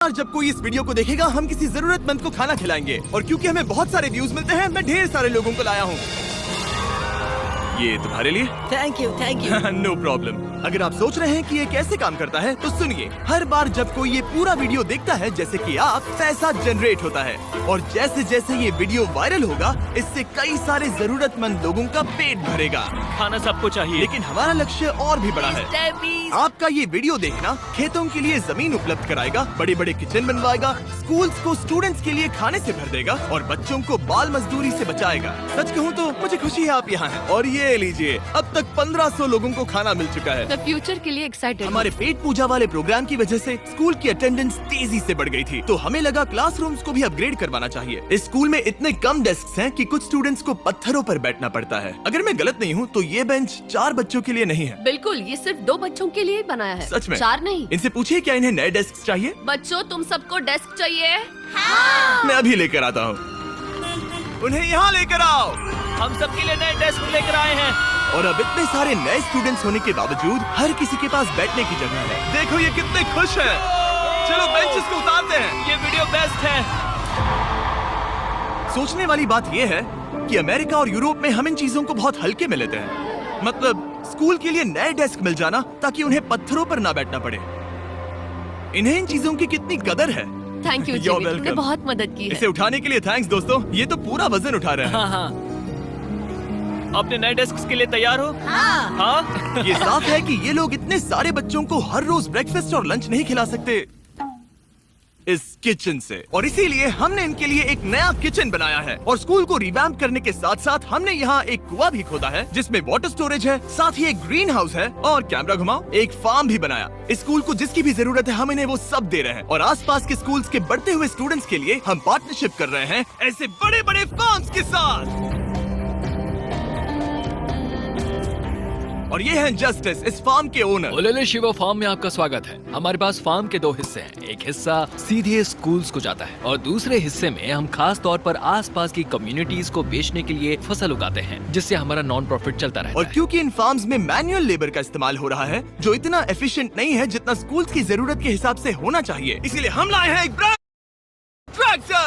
और जब कोई इस वीडियो को देखेगा हम किसी जरूरतमंद को खाना खिलाएंगे और क्योंकि हमें बहुत सारे व्यूज मिलते हैं मैं ढेर सारे लोगों को लाया हूँ। ये तुम्हारे लिए। Thank you thank you. No problem. अगर आप सोच रहे हैं कि ये कैसे काम करता है तो सुनिए, हर बार जब कोई ये पूरा वीडियो देखता है जैसे कि आप, पैसा जनरेट होता है और जैसे जैसे ये वीडियो वायरल होगा इससे कई सारे जरूरतमंद लोगों का पेट भरेगा। खाना सबको चाहिए, लेकिन हमारा लक्ष्य और भी बड़ा है। आपका ये वीडियो देखना खेतों के लिए जमीन उपलब्ध कराएगा, बड़े बड़े किचन बनवाएगा, स्कूल्स को स्टूडेंट्स के लिए खाने से भर देगा और बच्चों को बाल मजदूरी से बचाएगा। सच कहूँ तो मुझे खुशी है आप यहाँ हैं। और ये लीजिए, अब तक 1500 लोगों को खाना मिल चुका है। मैं फ्यूचर के लिए एक्साइटेड। हमारे पेट पूजा वाले प्रोग्राम की वजह से स्कूल की अटेंडेंस तेजी से बढ़ गई थी, तो हमें लगा क्लासरूम्स को भी अपग्रेड करवाना चाहिए। इस स्कूल में इतने कम डेस्क हैं कि कुछ स्टूडेंट्स को पत्थरों पर बैठना पड़ता है। अगर मैं गलत नहीं हूँ तो ये बेंच 4 बच्चों के लिए नहीं है। बिल्कुल, ये सिर्फ 2 बच्चों के लिए बनाया है। सच में? 4 नहीं। इनसे पूछिए क्या इन्हें नए डेस्क चाहिए। बच्चों, तुम सबको डेस्क चाहिए? मैं अभी लेकर आता हूँ। उन्हें यहाँ लेकर आओ। हम सबके लिए नए डेस्क लेकर आए हैं। और अब इतने सारे नए स्टूडेंट्स होने के बावजूद हर किसी के पास बैठने की जगह है। देखो ये कितने खुश हैं। चलो बेंचेस को उतारते हैं। ये वीडियो बेस्ट है। सोचने वाली बात ये है कि अमेरिका और यूरोप में हम इन चीजों को बहुत हल्के में लेते हैं। मतलब स्कूल के लिए नए डेस्क मिल जाना ताकि उन्हें पत्थरों पर ना बैठना पड़े। इन्हें इन चीजों की कितनी कदर है। थैंक यू You're जिमी, तुमने welcome। बहुत मदद की है। इसे उठाने के लिए थैंक्स दोस्तों। ये तो पूरा वजन उठा रहे हैं। हाँ हाँ। अपने नए डेस्क के लिए तैयार हो? हाँ। ये साफ है कि ये लोग इतने सारे बच्चों को हर रोज ब्रेकफास्ट और लंच नहीं खिला सकते इस किचन से, और इसीलिए हमने इनके लिए एक नया किचन बनाया है। और स्कूल को रिवैम्प करने के साथ साथ हमने यहाँ एक कुआं भी खोदा है जिसमें वाटर स्टोरेज है, साथ ही एक ग्रीन हाउस है और कैमरा घुमाओ, एक फार्म भी बनाया। इस स्कूल को जिसकी भी जरूरत है हम इन्हें वो सब दे रहे हैं। और आसपास के स्कूल्स के बढ़ते हुए स्टूडेंट्स के लिए हम पार्टनरशिप कर रहे हैं ऐसे बड़े बड़े फार्म्स के साथ। और ये हैं जस्टिस, इस फार्म के ओनर। ओलेले शिवा फार्म में आपका स्वागत है। हमारे पास फार्म के 2 हिस्से हैं। एक हिस्सा सीधे स्कूल्स को जाता है और दूसरे हिस्से में हम खास तौर पर आसपास की कम्युनिटीज को बेचने के लिए फसल उगाते हैं, जिससे हमारा नॉन प्रॉफिट चलता रहता और है। क्योंकि इन फार्म्स में मैनुअल लेबर का इस्तेमाल हो रहा है जो इतना एफिशिएंट नहीं है जितना स्कूल्स की जरूरत के हिसाब से होना चाहिए, इसीलिए हम लाए हैं एक ट्रैक्टर।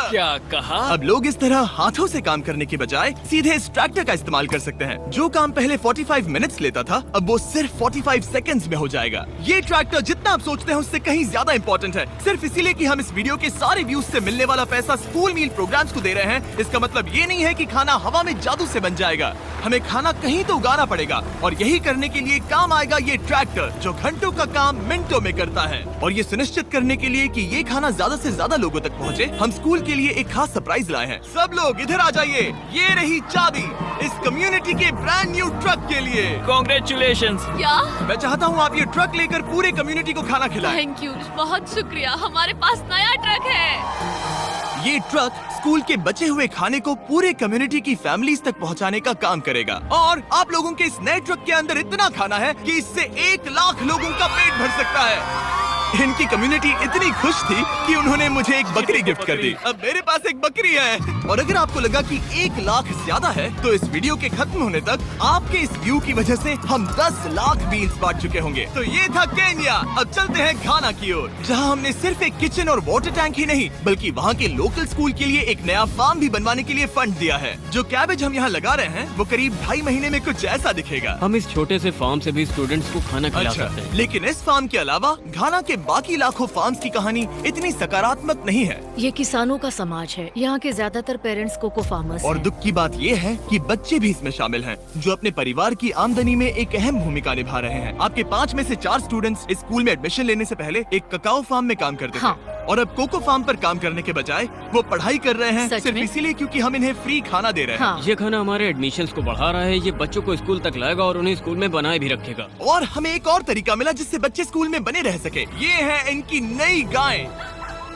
क्या कहा? अब लोग इस तरह हाथों से काम करने के बजाय सीधे इस ट्रैक्टर का इस्तेमाल कर सकते हैं। जो काम पहले 45 मिनट्स लेता था अब वो सिर्फ 45 सेकंड्स में हो जाएगा। ये ट्रैक्टर जितना आप सोचते हैं उससे कहीं ज्यादा इम्पोर्टेंट है, सिर्फ इसीलिए कि हम इस वीडियो के सारे व्यूज से मिलने वाला पैसा स्कूल मील प्रोग्राम्स को दे रहे हैं। इसका मतलब ये नहीं है कि खाना हवा में जादू से बन जाएगा। हमें खाना कहीं तो उगाना पड़ेगा और यही करने के लिए काम आएगा ये ट्रैक्टर जो घंटों का काम मिनटों में करता है। और ये सुनिश्चित करने के लिए कि ये खाना ज्यादा से ज्यादा लोगों तक पहुँचे, हम स्कूल के लिए एक खास सरप्राइज लाए हैं। सब लोग इधर आ जाइए, ये रही चाबी इस कम्युनिटी के ब्रांड न्यू ट्रक के लिए। Congratulations। क्या? मैं चाहता हूँ आप ये ट्रक लेकर पूरे कम्युनिटी को खाना खिलाएं। थैंक यू, बहुत शुक्रिया। हमारे पास नया ट्रक है। ये ट्रक स्कूल के बचे हुए खाने को पूरे कम्युनिटी की फैमिलीज तक पहुंचाने का काम करेगा। और आप लोगों के इस नए ट्रक के अंदर इतना खाना है कि इससे 1 लाख लोगों का पेट भर सकता है। इनकी कम्युनिटी इतनी खुश थी कि उन्होंने मुझे एक बकरी गिफ्ट कर दी। अब मेरे पास एक बकरी है। और अगर आपको लगा कि 1 लाख ज्यादा है तो इस वीडियो के खत्म होने तक आपके इस व्यू की वजह से हम 10 लाख मील्स बांट चुके होंगे। तो ये था केन्या। अब चलते हैं घाना की ओर, जहां हमने सिर्फ एक किचन और वाटर टैंक ही नहीं बल्कि वहां के लोकल स्कूल के लिए एक नया फार्म भी बनवाने के लिए फंड दिया है। जो कैबेज हम यहाँ लगा रहे हैं वो करीब 2.5 महीने में कुछ ऐसा दिखेगा। हम इस छोटे से फार्म से भी स्टूडेंट्स को खाना खिला अच्छा, सकते हैं। लेकिन इस फार्म के अलावा घाना के बाकी लाखों फार्म्स की कहानी इतनी सकारात्मक नहीं है। ये किसानों का समाज है। यहाँ के ज्यादातर पेरेंट्स कोको फार्मर्स और हैं। दुख की बात ये है कि बच्चे भी इसमें शामिल हैं, जो अपने परिवार की आमदनी में एक अहम भूमिका निभा रहे हैं। आपके 5 में से 4 स्टूडेंट्स इस स्कूल में एडमिशन लेने से पहले एक ककाओ फार्म में काम करते हाँ। थे और अब कोको फार्म पर काम करने के बजाय वो पढ़ाई कर रहे हैं सच सिर्फ में? इसीलिए क्योंकि हम इन्हें फ्री खाना दे रहे हैं। हाँ। ये खाना हमारे एडमिशन्स को बढ़ा रहा है। ये बच्चों को स्कूल तक लाएगा और उन्हें स्कूल में बनाए भी रखेगा। और हमें एक और तरीका मिला जिससे बच्चे स्कूल में बने रह सके। ये है इनकी नई गाय।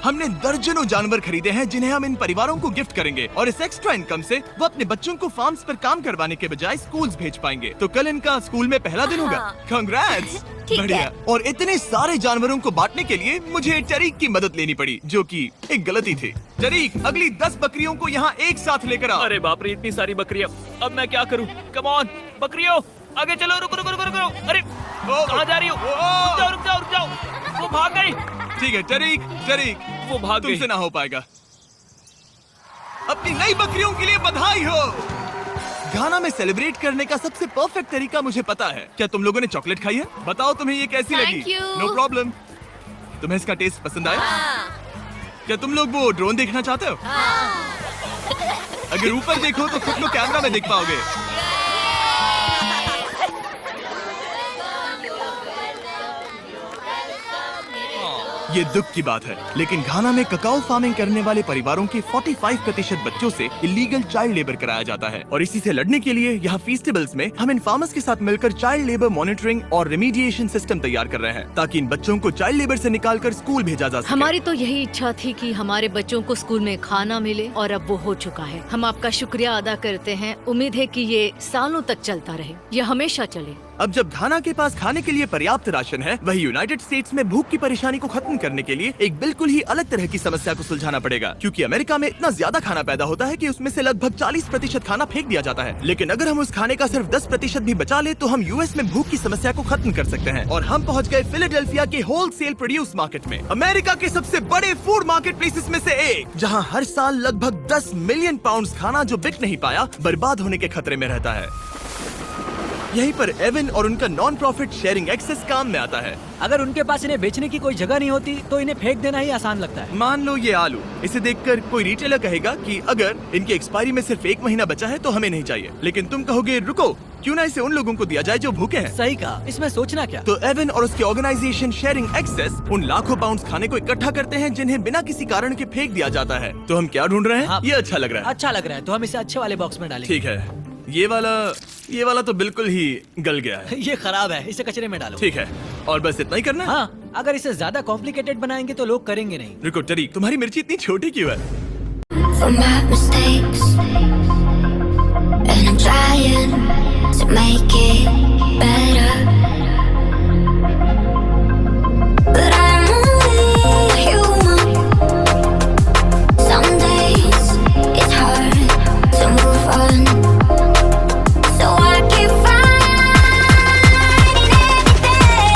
हमने दर्जनों जानवर खरीदे हैं जिन्हें हम इन परिवारों को गिफ्ट करेंगे और इस एक्स्ट्रा इनकम से वो अपने बच्चों को फार्म्स पर काम करवाने के बजाय स्कूल्स भेज पाएंगे। तो कल इनका स्कूल में पहला दिन होगा। कांग्रेट्स। बढ़िया। और इतने सारे जानवरों को बांटने के लिए मुझे टरीक की मदद लेनी पड़ी, जो कि एक गलती थी। टरीक, अगली 10 बकरियों को यहाँ एक साथ लेकर आओ। अरे बाप रे, इतनी सारी बकरियां। अब मैं क्या करूं? कम ऑन बकरियों, आगे चलो। रुको रुको रुको रुको। अरे कहाँ जा रही हो? रुक जाओ रुक जाओ रुक जाओ। वो भाग गई। ठीक है टरीक, वो भाग गई। तुमसे ना हो पाएगा। अपनी नई बकरियों के लिए बधाई हो। घाना में सेलिब्रेट करने का सबसे परफेक्ट तरीका मुझे पता है। क्या तुम लोगों ने चॉकलेट खाई है? बताओ तुम्हें ये कैसी Thank लगी? you. No problem. तुम्हें इसका टेस्ट पसंद आया? क्या तुम लोग वो ड्रोन देखना चाहते हो? अगर ऊपर देखो तो खुद को कैमरा में देख पाओगे। ये दुख की बात है, लेकिन घाना में ककाओ फार्मिंग करने वाले परिवारों के 45% बच्चों से इलीगल चाइल्ड लेबर कराया जाता है और इसी से लड़ने के लिए यहाँ फेस्टिवल्स में हम इन फार्मर्स के साथ मिलकर चाइल्ड लेबर मॉनिटरिंग और रेमीडिएशन सिस्टम तैयार कर रहे हैं ताकि इन बच्चों को चाइल्ड लेबर से निकालकर स्कूल भेजा जा सके। हमारी तो यही इच्छा थी कि हमारे बच्चों को स्कूल में खाना मिले और अब वो हो चुका है। हम आपका शुक्रिया अदा करते हैं। उम्मीद है कि ये सालों तक चलता रहे, ये हमेशा चले। अब जब घाना के पास खाने के लिए पर्याप्त राशन है, वही यूनाइटेड स्टेट्स में भूख की परेशानी को खत्म करने के लिए एक बिल्कुल ही अलग तरह की समस्या को सुलझाना पड़ेगा, क्योंकि अमेरिका में इतना ज्यादा खाना पैदा होता है कि उसमें से लगभग 40% खाना फेंक दिया जाता है। लेकिन अगर हम उस खाने का सिर्फ 10% भी बचा ले तो हम यूएस में भूख की समस्या को खत्म कर सकते हैं। और हम पहुँच गए फिलाडेल्फिया के होलसेल प्रोड्यूस मार्केट में, अमेरिका के सबसे बड़े फूड मार्केट प्लेसेस में से एक, जहाँ हर साल लगभग 10 मिलियन पाउंड खाना जो बिक नहीं पाया बर्बाद होने के खतरे में रहता है। यहीं पर एवन और उनका नॉन प्रॉफिट शेयरिंग एक्सेस काम में आता है। अगर उनके पास इन्हें बेचने की कोई जगह नहीं होती तो इन्हें फेंक देना ही आसान लगता है। मान लो ये आलू, इसे देखकर कोई रिटेलर कहेगा कि अगर इनकी एक्सपायरी में सिर्फ 1 महीना बचा है तो हमें नहीं चाहिए, लेकिन तुम कहोगे रुको, क्यों ना इसे उन लोगों को दिया जाए जो भूखे हैं। सही कहा, इसमें सोचना क्या। तो एवन और उसके ऑर्गेनाइजेशन शेयरिंग एक्सेस उन लाखों पाउंड खाने को इकट्ठा करते हैं जिन्हें बिना किसी कारण के फेंक दिया जाता है। तो हम क्या ढूंढ रहे हैं? हाँ। ये अच्छा लग रहा है। अच्छा लग रहा है तो हम इसे अच्छे वाले बॉक्स में डालेंगे। ठीक है, ये वाला तो बिल्कुल ही गल गया है। ये खराब है, इसे कचरे में डालो। ठीक है, और बस इतना ही करना है? हाँ, अगर इसे ज्यादा कॉम्प्लिकेटेड बनाएंगे तो लोग करेंगे नहीं। रुको टरी, तुम्हारी मिर्ची इतनी छोटी क्यों है? For my mistakes, and I'm trying to make it better. But I'm only human. Some days it's hard to move on, so I keep fighting every day.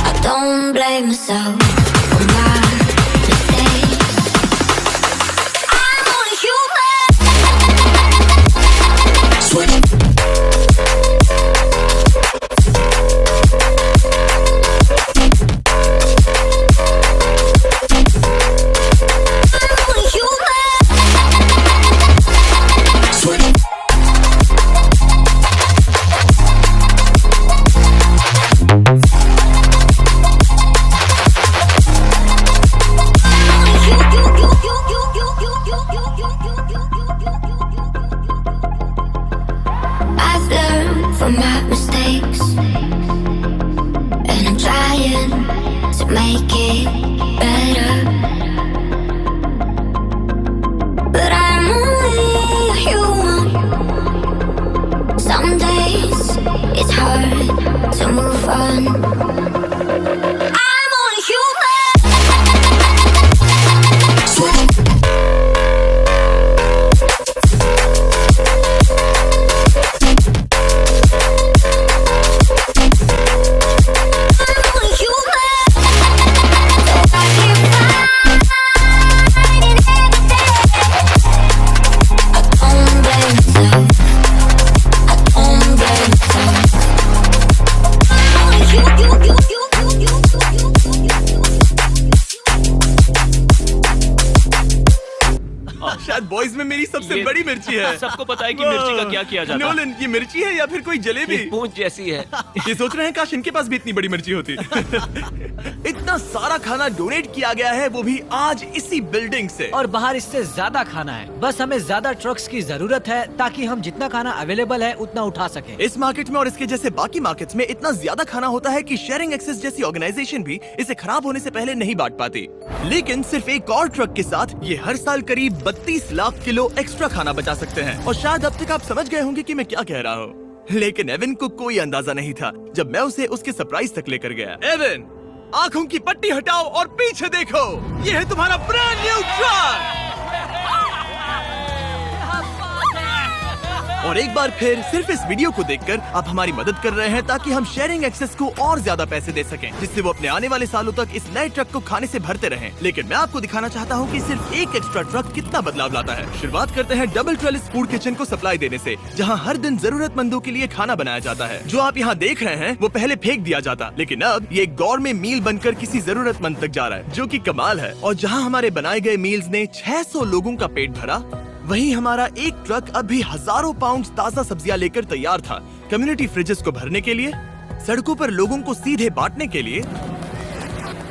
I don't blame myself for my mistakes. I'm only human. Switch. I'm only human. Switch. I've learned from my mistakes, and I'm trying to make it better. But I'm only human. Some days it's hard to move on. I'm only human. Switch. I'm only human. So I keep fighting every day. I don't blame myself. I don't blame myself. I'm only शायद boys में मेरी सबसे ये- बड़ी मिर्ची है। सबको पता है कि मिर्ची का क्या किया जाता है। नोलन, ये मिर्ची है या फिर कोई जलेबी? पूंछ जैसी है। ये सोच रहे हैं काश इनके पास भी इतनी बड़ी मिर्ची होती। इतना सारा खाना डोनेट किया गया है, वो भी आज इसी बिल्डिंग से। और बाहर इससे ज्यादा खाना है। बस हमें ज्यादा ट्रक्स की जरूरत है ताकि हम जितना खाना अवेलेबल है उतना उठा सके। इस मार्केट में और इसके जैसे बाकी मार्केट्स में इतना ज्यादा खाना होता है कि शेयरिंग एक्सेस जैसी ऑर्गेनाइजेशन भी इसे खराब होने से पहले नहीं बांट पाती। लेकिन सिर्फ एक और ट्रक के साथ ये हर साल करीब 32 लाख किलो एक्स्ट्रा खाना बचा सकते हैं। और शायद अब तक आप समझ गए होंगे कि मैं क्या कह रहा हूँ, लेकिन एवन को कोई अंदाजा नहीं था जब मैं उसे उसके सरप्राइज तक लेकर गया। एवन, आंखों की पट्टी हटाओ और पीछे देखो, ये है तुम्हारा ब्रांड न्यू ट्रक। और एक बार फिर सिर्फ इस वीडियो को देखकर आप हमारी मदद कर रहे हैं ताकि हम शेयरिंग एक्सेस को और ज्यादा पैसे दे सकें, जिससे वो अपने आने वाले सालों तक इस नए ट्रक को खाने से भरते रहें। लेकिन मैं आपको दिखाना चाहता हूँ कि सिर्फ एक एक्स्ट्रा ट्रक कितना बदलाव लाता है। शुरुआत करते हैं डबल ट्रेलिस फूड किचन को सप्लाई देने से, जहाँ हर दिन जरूरतमंदों के लिए खाना बनाया जाता है। जो आप यहाँ देख रहे हैं वो पहले फेंक दिया जाता, लेकिन अब ये एक गौरमेट मील बनकर किसी जरूरतमंद तक जा रहा है, जो कि कमाल है। और जहाँ हमारे बनाए गए मील्स ने 600 लोगों का पेट भरा, वहीं हमारा एक ट्रक अब भी हजारों पाउंड ताज़ा सब्जियां लेकर तैयार था, कम्युनिटी फ्रिजेस को भरने के लिए, सड़कों पर लोगों को सीधे बांटने के लिए,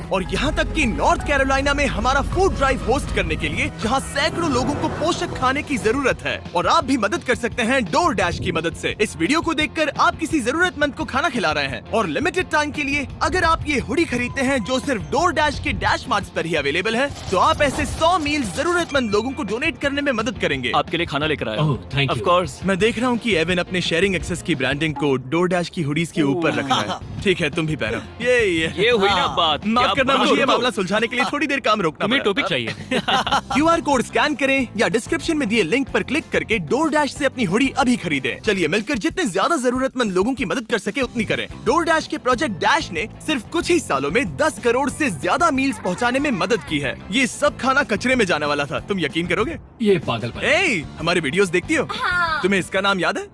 और यहाँ तक कि नॉर्थ कैरोलिना में हमारा फूड ड्राइव होस्ट करने के लिए, जहाँ सैकड़ों लोगों को पोषक खाने की जरूरत है। और आप भी मदद कर सकते हैं डोर डैश की मदद से। इस वीडियो को देखकर आप किसी जरूरतमंद को खाना खिला रहे हैं, और लिमिटेड टाइम के लिए अगर आप ये हुडी खरीदते हैं जो सिर्फ डोर डैश के डैश मार्ट्स पर ही अवेलेबल है, तो आप ऐसे 100 मील्स जरूरतमंद लोगों को डोनेट करने में मदद करेंगे। आपके लिए खाना लेकर आया ओह, हूँ। thank you. Of course। मैं देख रहा हूँ कि एवन अपने शेयरिंग एक्सेस की ब्रांडिंग को डोर डैश की हुडीज के ऊपर रख रहा है। ठीक है, तुम भी पहनो। ये हुई ना बात। माफ क्या करना, बात मुझे ये हो? मामला सुलझाने के लिए थोड़ी देर काम रोकना तुम्हें पड़ा। टॉपिक चाहिए। QR कोड स्कैन करें या डिस्क्रिप्शन में दिए लिंक पर क्लिक करके डोर डैश से अपनी हुडी अभी खरीदें। चलिए मिलकर जितने ज्यादा जरूरतमंद लोगों की मदद कर सके उतनी करें। डोर डैश के प्रोजेक्ट डैश ने सिर्फ कुछ ही सालों में 10 करोड़ से ज्यादा मील्स पहुंचाने में मदद की है। ये सब खाना कचरे में जाने वाला था, तुम यकीन करोगे? ये पागलपन। ए, हमारे वीडियोस देखती हो? तुम्हें इसका नाम याद है?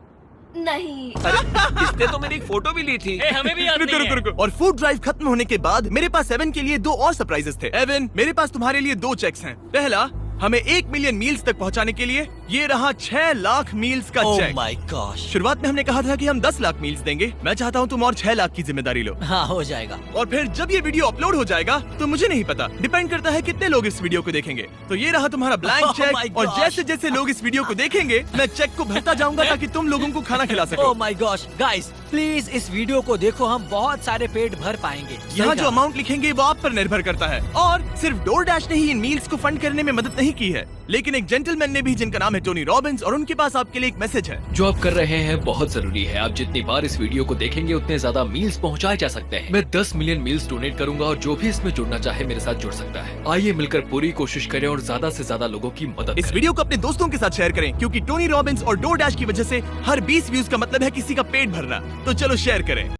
नहीं। इसने तो मेरी एक फोटो भी ली थी। हमें भी याद रुको नहीं रुको है। रुको। और फूड ड्राइव खत्म होने के बाद मेरे पास एवन के लिए 2 और सरप्राइजेस थे। एवन, मेरे पास तुम्हारे लिए 2 चेक्स हैं। पहला, हमें 1 मिलियन मील्स तक पहुंचाने के लिए ये रहा 6 लाख मील्स का चेक। My gosh. शुरुआत में हमने कहा था कि हम 10 लाख मील्स देंगे। मैं चाहता हूँ तुम और 6 लाख की जिम्मेदारी लो। हाँ, हो जाएगा। और फिर जब ये वीडियो अपलोड हो जाएगा तो मुझे नहीं पता, डिपेंड करता है कितने लोग इस वीडियो को देखेंगे। तो ये रहा तुम्हारा ब्लैंक Oh my चेक, और gosh. जैसे जैसे लोग इस वीडियो को देखेंगे मैं चेक को भरता जाऊंगा ताकि तुम लोगों को खाना खिला सको। Oh my gosh, guys please इस वीडियो को देखो, हम बहुत सारे पेट भर पाएंगे। यहाँ सही जो कहा। अमाउंट लिखेंगे वो आप पर निर्भर करता है। और सिर्फ डोर डैश ने ही इन मील्स को फंड करने में मदद नहीं की है, लेकिन एक जेंटलमैन ने भी, जिनका नाम है टोनी रॉबिन्स, और उनके पास आपके लिए एक मैसेज है। जो आप कर रहे हैं बहुत जरूरी है। आप जितनी बार इस वीडियो को देखेंगे उतने ज्यादा मील्स पहुंचाए जा सकते हैं। मैं 10 मिलियन मील्स डोनेट करूंगा और जो भी इसमें जुड़ना चाहे मेरे साथ जुड़ सकता है। आइए मिलकर पूरी कोशिश करें और ज्यादा से ज्यादा लोगों की मदद इस करें। वीडियो को अपने दोस्तों के साथ शेयर करें, क्योंकि टोनी रॉबिन्स और डोर डैश की वजह से हर 20 व्यूज का मतलब है किसी का पेट भरना। तो चलो शेयर करें।